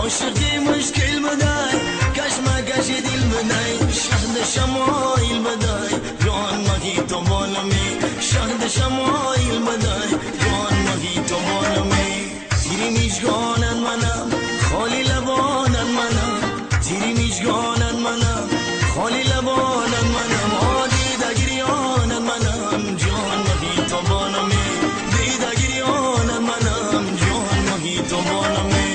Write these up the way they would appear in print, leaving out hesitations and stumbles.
عاشقی مشکل بدای کشمکش دل بدای شهد شمایل بدای جان مگی تو بالمی شهد شمایل بدای جان مگی تو بالمی تیری میشگانن منم خالی لبانن منم تیری میشگانن منم خالی لبانن منم آدی دگریانن منم جان مگی تو بالمی دیدگریانن منم جان مگی تو بالمی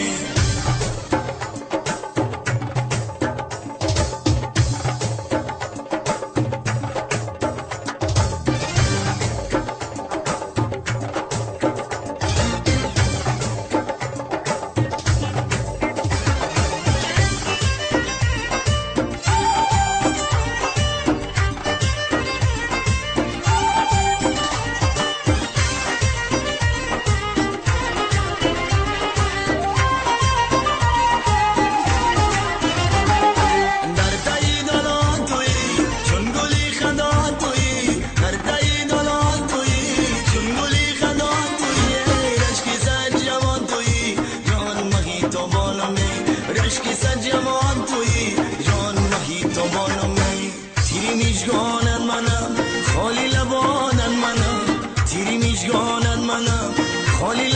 رشکی سجمان توی جان مهی تو بالمی تیری میشگانن منم خالی لبانن منم تیری میشگانن منم خالی